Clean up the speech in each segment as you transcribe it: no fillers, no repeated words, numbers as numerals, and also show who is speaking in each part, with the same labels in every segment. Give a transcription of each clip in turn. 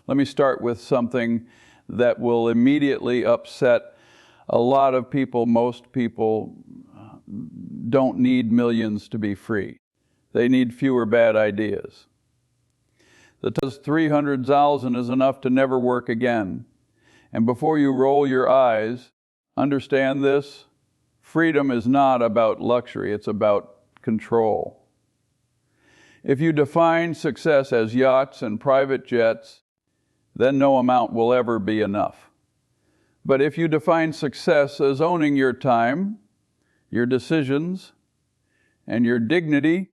Speaker 1: Let me start with something that will immediately upset a lot of people. Most people don't need millions to be free. They need fewer bad ideas. That 300,000 is enough to never work again. And before you roll your eyes, understand this: freedom is not about luxury, it's about control. If you define success as yachts and private jets, then no amount will ever be enough. But if you define success as owning your time, your decisions, and your dignity,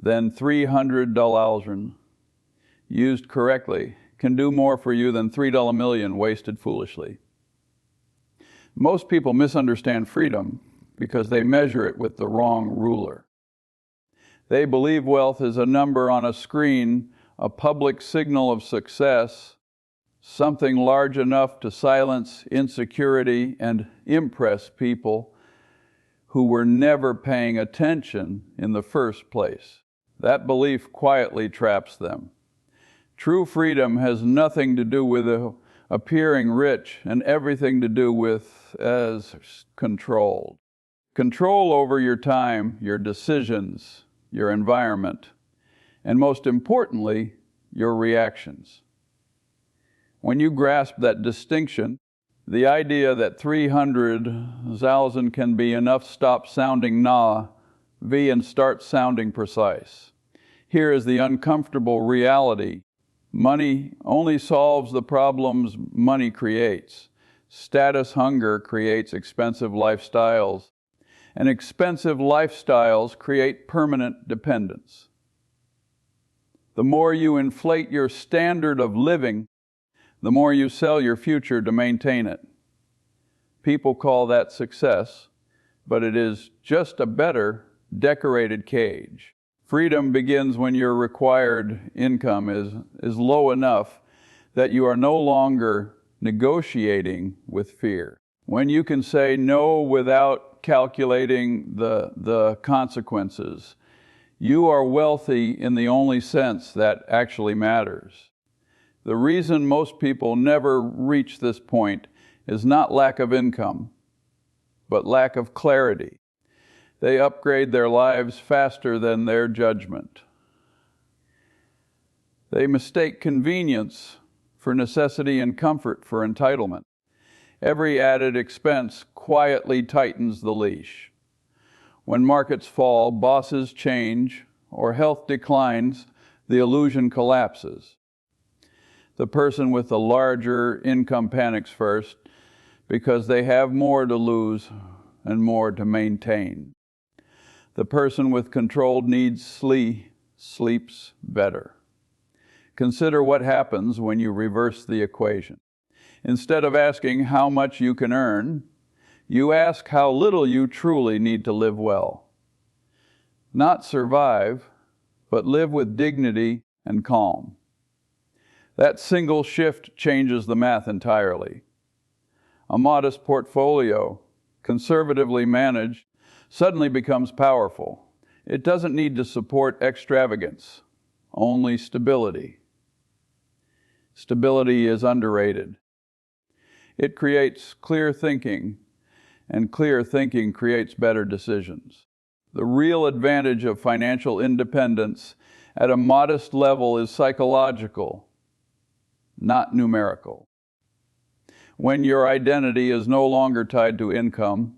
Speaker 1: then $300 used correctly can do more for you than $3 million wasted foolishly. Most people misunderstand freedom because they measure it with the wrong ruler. They believe wealth is a number on a screen, a public signal of success, something large enough to silence insecurity and impress people who were never paying attention in the first place. That belief quietly traps them. True freedom has nothing to do with appearing rich and everything to do with as controlled. Control over your time, your decisions, your environment, and most importantly, your reactions. When you grasp that distinction, the idea that 300,000 can be enough stops sounding V and starts sounding precise. Here is the uncomfortable reality. Money only solves the problems money creates. Status hunger creates expensive lifestyles, and expensive lifestyles create permanent dependence. The more you inflate your standard of living, the more you sell your future to maintain it. People call that success, but it is just a better decorated cage. Freedom begins when your required income is low enough that you are no longer negotiating with fear. When you can say no without calculating the consequences, you are wealthy in the only sense that actually matters. The reason most people never reach this point is not lack of income, but lack of clarity. They upgrade their lives faster than their judgment. They mistake convenience for necessity and comfort for entitlement. Every added expense quietly tightens the leash. When markets fall, bosses change, or health declines, the illusion collapses. The person with the larger income panics first because they have more to lose and more to maintain. The person with controlled needs sleeps better. Consider what happens when you reverse the equation. Instead of asking how much you can earn, you ask how little you truly need to live well. Not survive, but live with dignity and calm. That single shift changes the math entirely. A modest portfolio, conservatively managed, suddenly becomes powerful. It doesn't need to support extravagance, only stability. Stability is underrated. It creates clear thinking, and clear thinking creates better decisions. The real advantage of financial independence at a modest level is psychological, not numerical. When your identity is no longer tied to income,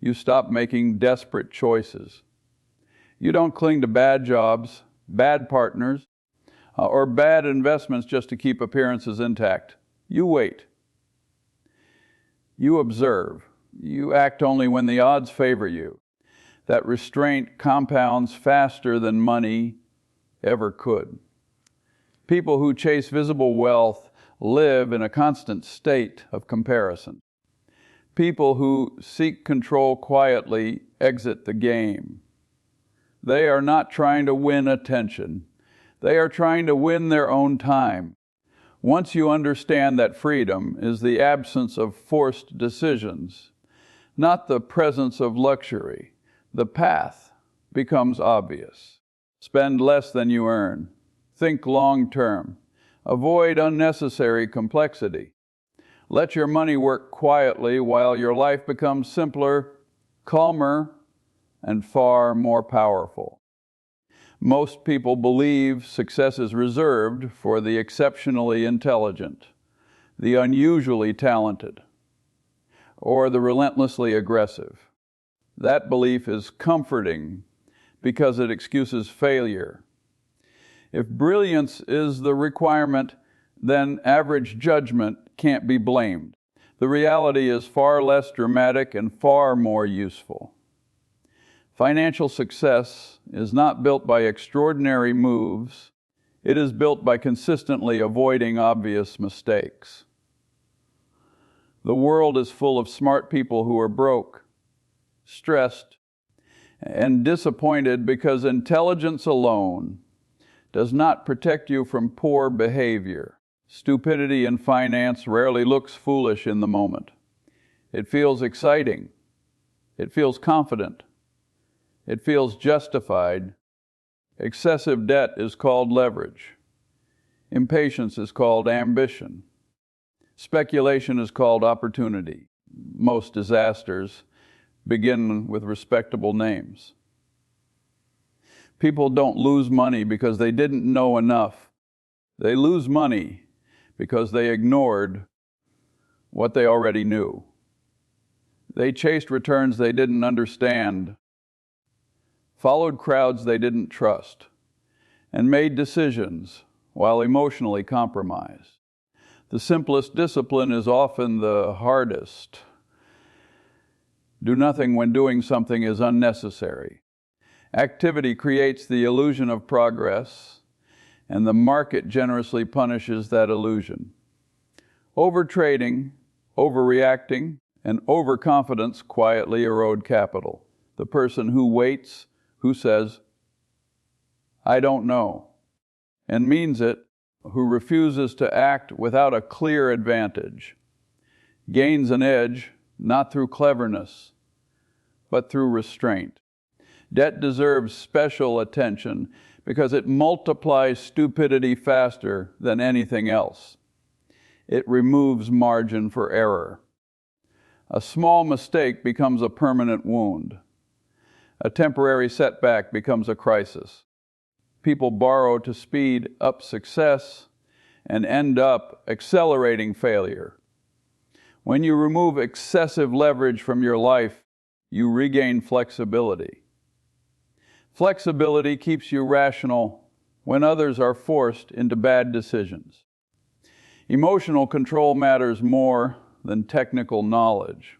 Speaker 1: you stop making desperate choices. You don't cling to bad jobs, bad partners, or bad investments just to keep appearances intact. You wait. You observe. You act only when the odds favor you. That restraint compounds faster than money ever could. People who chase visible wealth live in a constant state of comparison. People who seek control quietly exit the game. They are not trying to win attention. They are trying to win their own time. Once you understand that freedom is the absence of forced decisions, not the presence of luxury, the path becomes obvious. Spend less than you earn. Think long term. Avoid unnecessary complexity. Let your money work quietly while your life becomes simpler, calmer, and far more powerful. Most people believe success is reserved for the exceptionally intelligent, the unusually talented, or the relentlessly aggressive. That belief is comforting because it excuses failure. If brilliance is the requirement, then average judgment can't be blamed. The reality is far less dramatic and far more useful. Financial success is not built by extraordinary moves. It is built by consistently avoiding obvious mistakes. The world is full of smart people who are broke, stressed, and disappointed because intelligence alone does not protect you from poor behavior. Stupidity in finance rarely looks foolish in the moment. It feels exciting. It feels confident. It feels justified. Excessive debt is called leverage. Impatience is called ambition. Speculation is called opportunity. Most disasters begin with respectable names. People don't lose money because they didn't know enough. They lose money because they ignored what they already knew. They chased returns they didn't understand, followed crowds they didn't trust, and made decisions while emotionally compromised. The simplest discipline is often the hardest. Do nothing when doing something is unnecessary. Activity creates the illusion of progress, and the market generously punishes that illusion. Overtrading, overreacting, and overconfidence quietly erode capital. The person who waits, who says, "I don't know," and means it, who refuses to act without a clear advantage, gains an edge not through cleverness, but through restraint. Debt deserves special attention because it multiplies stupidity faster than anything else. It removes margin for error. A small mistake becomes a permanent wound. A temporary setback becomes a crisis. People borrow to speed up success and end up accelerating failure. When you remove excessive leverage from your life, you regain flexibility. Flexibility keeps you rational when others are forced into bad decisions. Emotional control matters more than technical knowledge.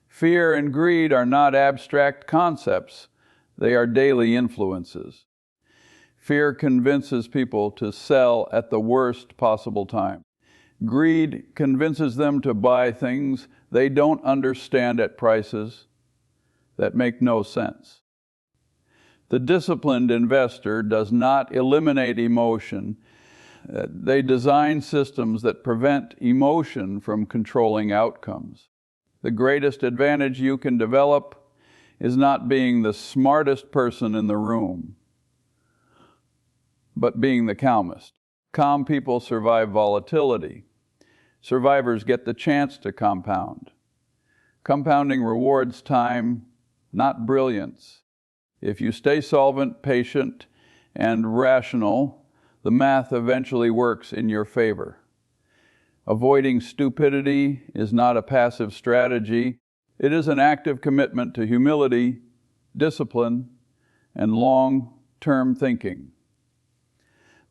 Speaker 1: Fear and greed are not abstract concepts, they are daily influences. Fear convinces people to sell at the worst possible time. Greed convinces them to buy things they don't understand at prices that make no sense. The disciplined investor does not eliminate emotion. They design systems that prevent emotion from controlling outcomes. The greatest advantage you can develop is not being the smartest person in the room, but being the calmest. Calm people survive volatility. Survivors get the chance to compound. Compounding rewards time, not brilliance. If you stay solvent, patient, and rational, the math eventually works in your favor. Avoiding stupidity is not a passive strategy. It is an active commitment to humility, discipline, and long-term thinking.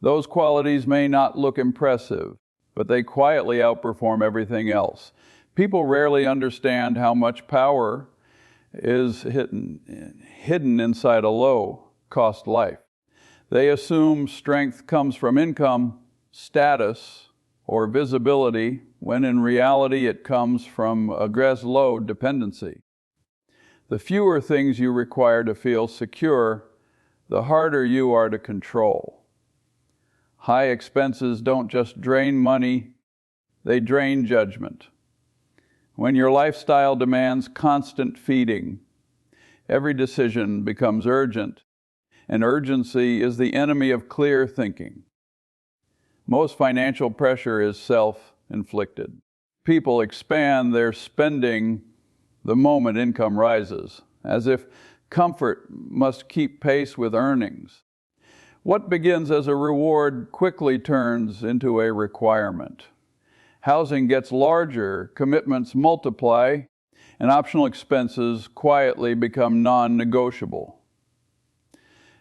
Speaker 1: Those qualities may not look impressive, but they quietly outperform everything else. People rarely understand how much power is hidden inside a low-cost life. They assume strength comes from income, status, or visibility, when in reality it comes from a low dependency. The fewer things you require to feel secure, the harder you are to control. High expenses don't just drain money, they drain judgment. When your lifestyle demands constant feeding, every decision becomes urgent, and urgency is the enemy of clear thinking. Most financial pressure is self-inflicted. People expand their spending the moment income rises, as if comfort must keep pace with earnings. What begins as a reward quickly turns into a requirement. Housing gets larger, commitments multiply, and optional expenses quietly become non-negotiable.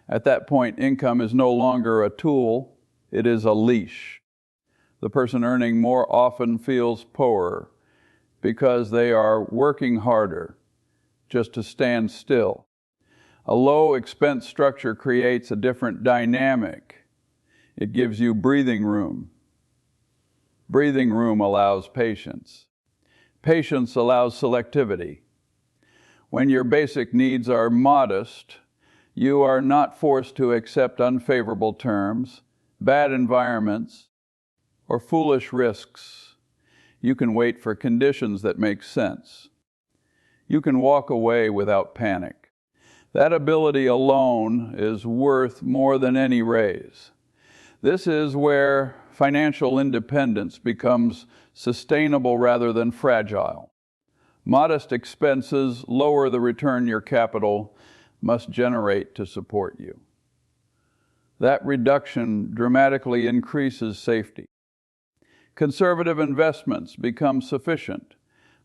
Speaker 1: At that point, income is no longer a tool, it is a leash. The person earning more often feels poorer because they are working harder just to stand still. A low expense structure creates a different dynamic. It gives you breathing room. Breathing room allows patience. Patience allows selectivity. When your basic needs are modest, you are not forced to accept unfavorable terms, bad environments, or foolish risks. You can wait for conditions that make sense. You can walk away without panic. That ability alone is worth more than any raise. This is where financial independence becomes sustainable rather than fragile. Modest expenses lower the return your capital must generate to support you. That reduction dramatically increases safety. Conservative investments become sufficient.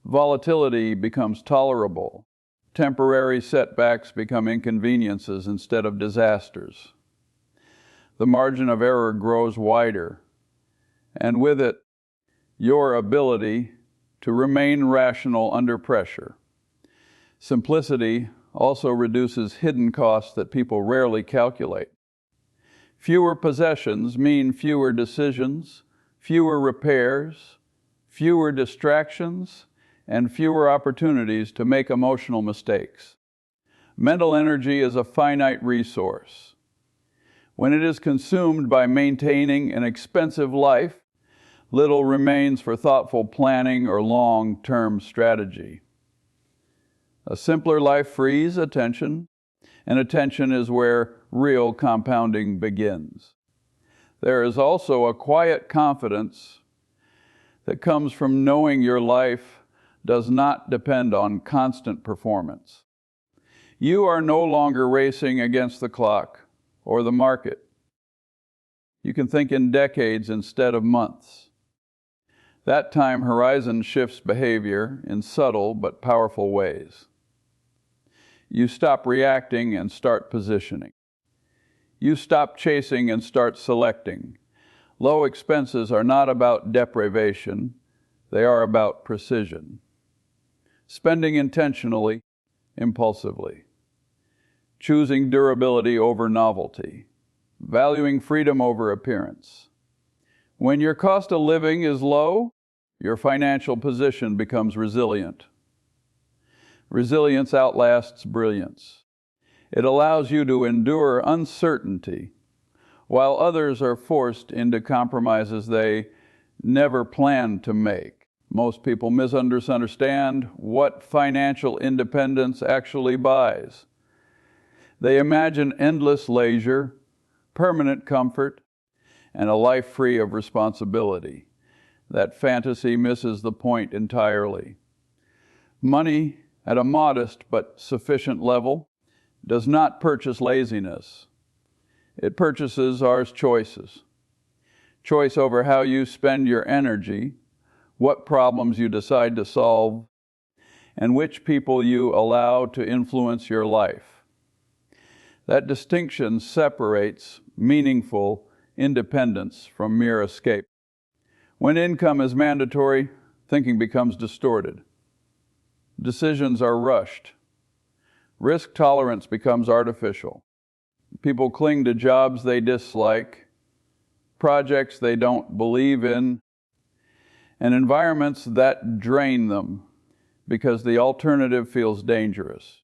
Speaker 1: Volatility becomes tolerable. Temporary setbacks become inconveniences instead of disasters. The margin of error grows wider, and with it, your ability to remain rational under pressure. Simplicity also reduces hidden costs that people rarely calculate. Fewer possessions mean fewer decisions, fewer repairs, fewer distractions, and fewer opportunities to make emotional mistakes. Mental energy is a finite resource. When it is consumed by maintaining an expensive life, little remains for thoughtful planning or long-term strategy. A simpler life frees attention, and attention is where real compounding begins. There is also a quiet confidence that comes from knowing your life does not depend on constant performance. You are no longer racing against the clock or the market. You can think in decades instead of months. That time horizon shifts behavior in subtle but powerful ways. You stop reacting and start positioning. You stop chasing and start selecting. Low expenses are not about deprivation, they are about precision. Spending intentionally, impulsively. Choosing durability over novelty. Valuing freedom over appearance. When your cost of living is low, your financial position becomes resilient. Resilience outlasts brilliance. It allows you to endure uncertainty, while others are forced into compromises they never planned to make. Most people misunderstand what financial independence actually buys. They imagine endless leisure, permanent comfort, and a life free of responsibility. That fantasy misses the point entirely. Money at a modest but sufficient level does not purchase laziness. It purchases our choices. Choice over how you spend your energy, what problems you decide to solve, and which people you allow to influence your life. That distinction separates meaningful independence from mere escape. When income is mandatory, thinking becomes distorted. Decisions are rushed. Risk tolerance becomes artificial. People cling to jobs they dislike, projects they don't believe in, and environments that drain them because the alternative feels dangerous.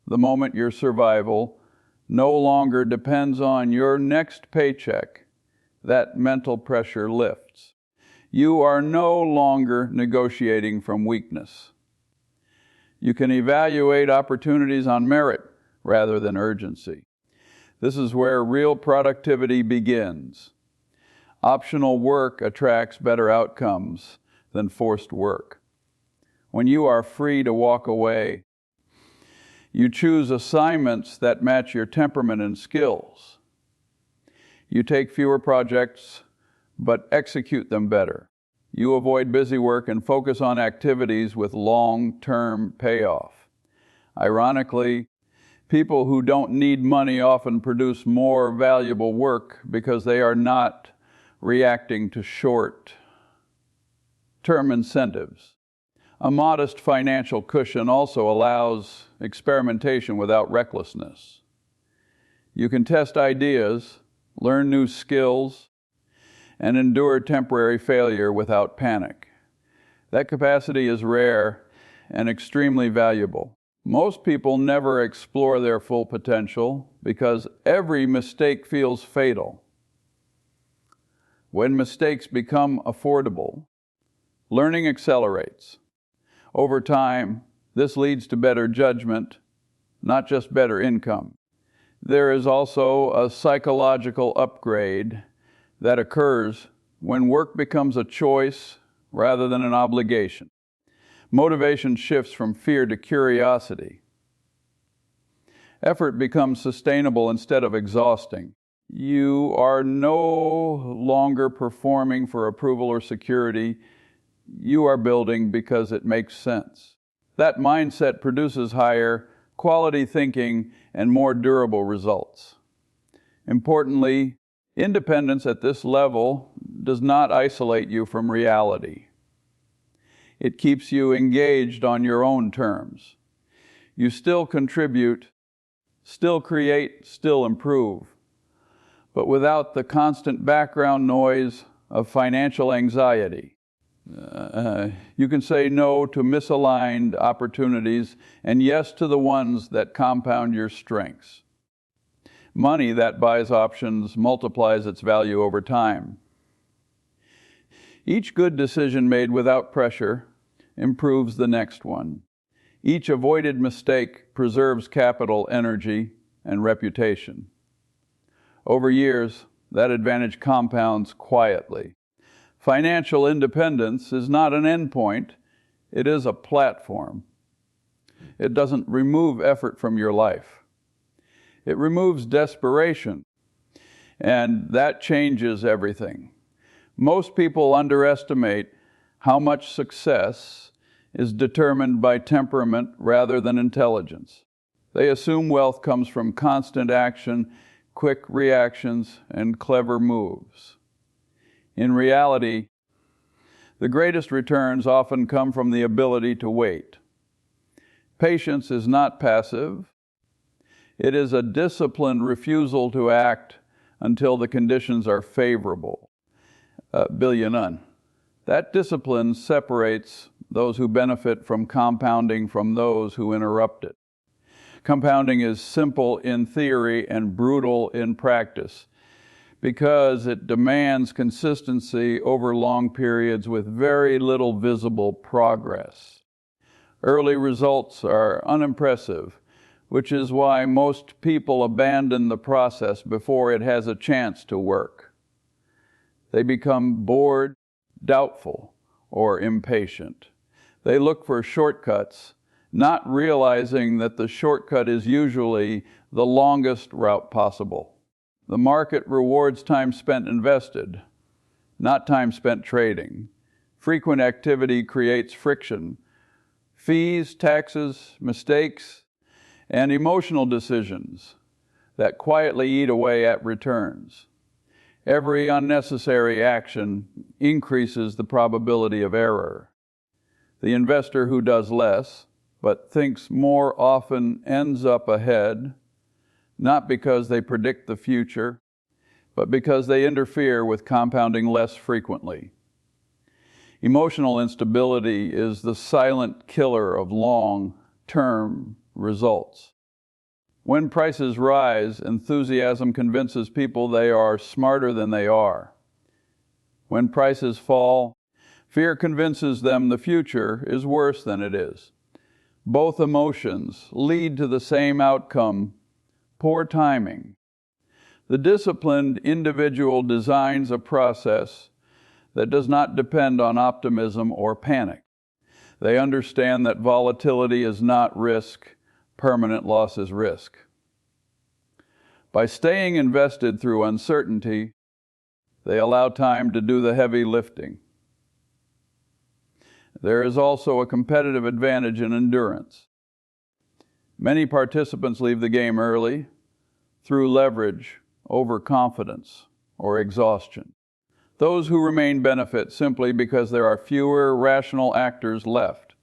Speaker 1: The moment your survival no longer depends on your next paycheck, that mental pressure lifts. You are no longer negotiating from weakness. You can evaluate opportunities on merit rather than urgency. This is where real productivity begins. Optional work attracts better outcomes than forced work. When you are free to walk away, you choose assignments that match your temperament and skills. You take fewer projects, but execute them better. You avoid busy work and focus on activities with long-term payoff. Ironically, people who don't need money often produce more valuable work because they are not reacting to short-term incentives. A modest financial cushion also allows experimentation without recklessness. You can test ideas, learn new skills, and endure temporary failure without panic. That capacity is rare and extremely valuable. Most people never explore their full potential because every mistake feels fatal. When mistakes become affordable, learning accelerates. Over time, this leads to better judgment, not just better income. There is also a psychological upgrade that occurs when work becomes a choice rather than an obligation. Motivation shifts from fear to curiosity. Effort becomes sustainable instead of exhausting. You are no longer performing for approval or security. You are building because it makes sense. That mindset produces higher quality thinking and more durable results. Importantly, independence at this level does not isolate you from reality. It keeps you engaged on your own terms. You still contribute, still create, still improve, but without the constant background noise of financial anxiety. You can say no to misaligned opportunities and yes to the ones that compound your strengths. Money that buys options multiplies its value over time. Each good decision made without pressure improves the next one. Each avoided mistake preserves capital, energy, and reputation. Over years, that advantage compounds quietly. Financial independence is not an endpoint, it is a platform. It doesn't remove effort from your life. It removes desperation, and that changes everything. Most people underestimate how much success is determined by temperament rather than intelligence. They assume wealth comes from constant action, quick reactions, and clever moves. In reality, the greatest returns often come from the ability to wait. Patience is not passive. It is a disciplined refusal to act until the conditions are favorable. None. That discipline separates those who benefit from compounding from those who interrupt it. Compounding is simple in theory and brutal in practice because it demands consistency over long periods with very little visible progress. Early results are unimpressive, which is why most people abandon the process before it has a chance to work. They become bored, doubtful, or impatient. They look for shortcuts, not realizing that the shortcut is usually the longest route possible. The market rewards time spent invested, not time spent trading. Frequent activity creates friction. Fees, taxes, mistakes, and emotional decisions that quietly eat away at returns. Every unnecessary action increases the probability of error. The investor who does less, but thinks more often ends up ahead, not because they predict the future, but because they interfere with compounding less frequently. Emotional instability is the silent killer of long-term results. When prices rise, enthusiasm convinces people they are smarter than they are. When prices fall, fear convinces them the future is worse than it is. Both emotions lead to the same outcome: poor timing. The disciplined individual designs a process that does not depend on optimism or panic. They understand that volatility is not risk, permanent loss is risk. By staying invested through uncertainty, they allow time to do the heavy lifting. There is also a competitive advantage in endurance. Many participants leave the game early through leverage, overconfidence, or exhaustion. Those who remain benefit simply because there are fewer rational actors left.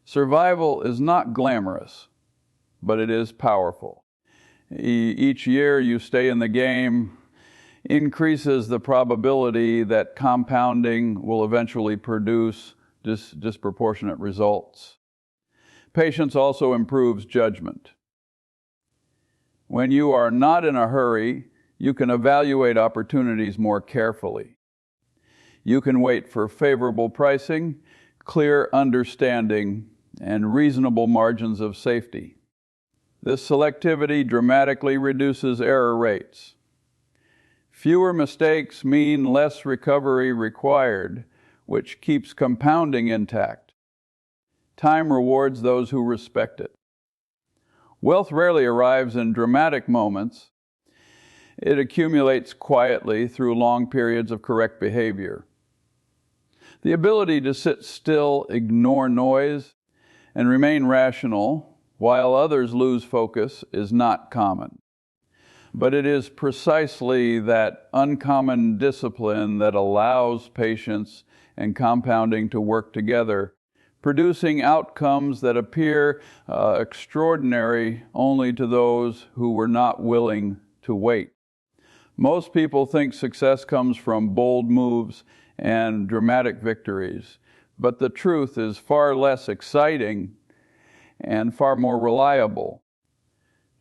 Speaker 1: Survival is not glamorous, but it is powerful. Each year you stay in the game increases the probability that compounding will eventually produce disproportionate results. Patience also improves judgment. When you are not in a hurry, you can evaluate opportunities more carefully. You can wait for favorable pricing, clear understanding, and reasonable margins of safety. This selectivity dramatically reduces error rates. Fewer mistakes mean less recovery required, which keeps compounding intact. Time rewards those who respect it. Wealth rarely arrives in dramatic moments. It accumulates quietly through long periods of correct behavior. The ability to sit still, ignore noise, and remain rational while others lose focus is not common. But it is precisely that uncommon discipline that allows patience and compounding to work together, producing outcomes that appear extraordinary only to those who were not willing to wait. Most people think success comes from bold moves and dramatic victories, but the truth is far less exciting and far more reliable.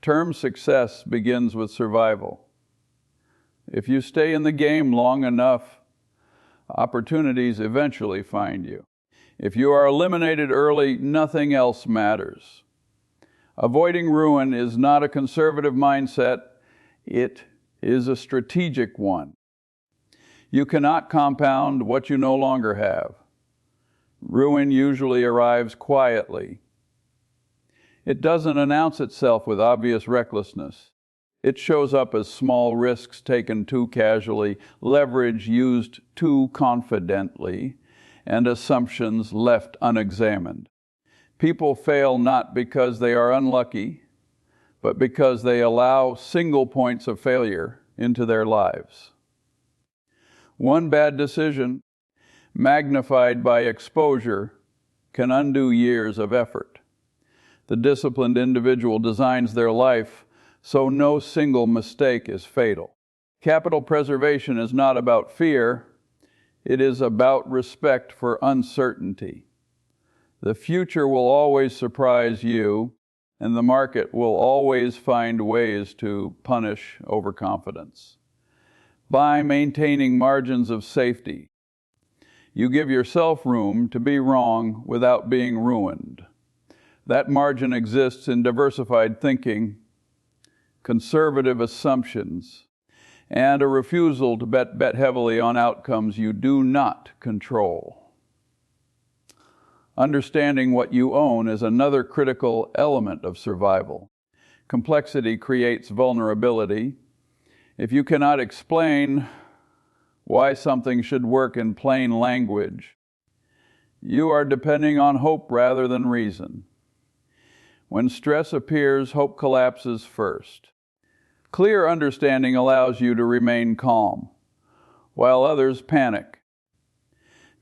Speaker 1: Term success begins with survival. If you stay in the game long enough, opportunities eventually find you. If you are eliminated early, nothing else matters. Avoiding ruin is not a conservative mindset, it is a strategic one. You cannot compound what you no longer have. Ruin usually arrives quietly. It doesn't announce itself with obvious recklessness. It shows up as small risks taken too casually, leverage used too confidently, and assumptions left unexamined. People fail not because they are unlucky, but because they allow single points of failure into their lives. One bad decision, magnified by exposure, can undo years of effort. The disciplined individual designs their life so no single mistake is fatal. Capital preservation is not about fear, it is about respect for uncertainty. The future will always surprise you, and the market will always find ways to punish overconfidence. By maintaining margins of safety, you give yourself room to be wrong without being ruined. That margin exists in diversified thinking, conservative assumptions, and a refusal to bet heavily on outcomes you do not control. Understanding what you own is another critical element of survival. Complexity creates vulnerability. If you cannot explain why something should work in plain language, you are depending on hope rather than reason. When stress appears, hope collapses first. Clear understanding allows you to remain calm, while others panic,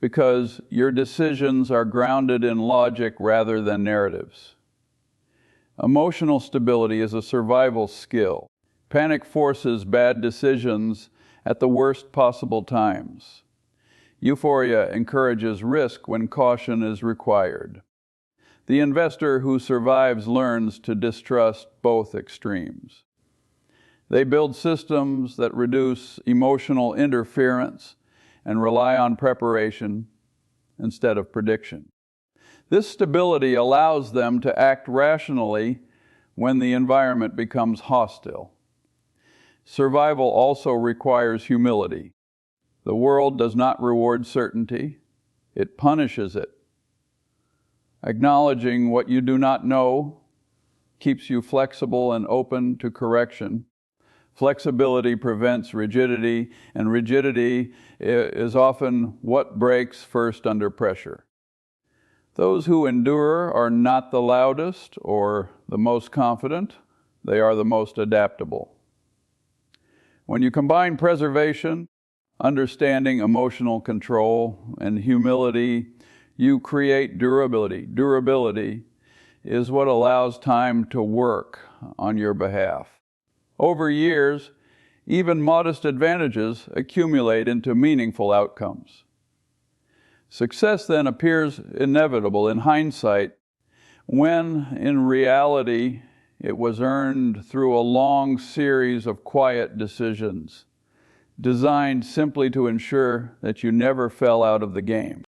Speaker 1: because your decisions are grounded in logic rather than narratives. Emotional stability is a survival skill. Panic forces bad decisions at the worst possible times. Euphoria encourages risk when caution is required. The investor who survives learns to distrust both extremes. They build systems that reduce emotional interference and rely on preparation instead of prediction. This stability allows them to act rationally when the environment becomes hostile. Survival also requires humility. The world does not reward certainty, it punishes it. Acknowledging what you do not know keeps you flexible and open to correction. Flexibility prevents rigidity, and rigidity is often what breaks first under pressure. Those who endure are not the loudest or the most confident, they are the most adaptable. When you combine preservation, understanding, emotional control, and humility, you create durability. Durability is what allows time to work on your behalf. Over years, even modest advantages accumulate into meaningful outcomes. Success then appears inevitable in hindsight, when in reality it was earned through a long series of quiet decisions, designed simply to ensure that you never fell out of the game.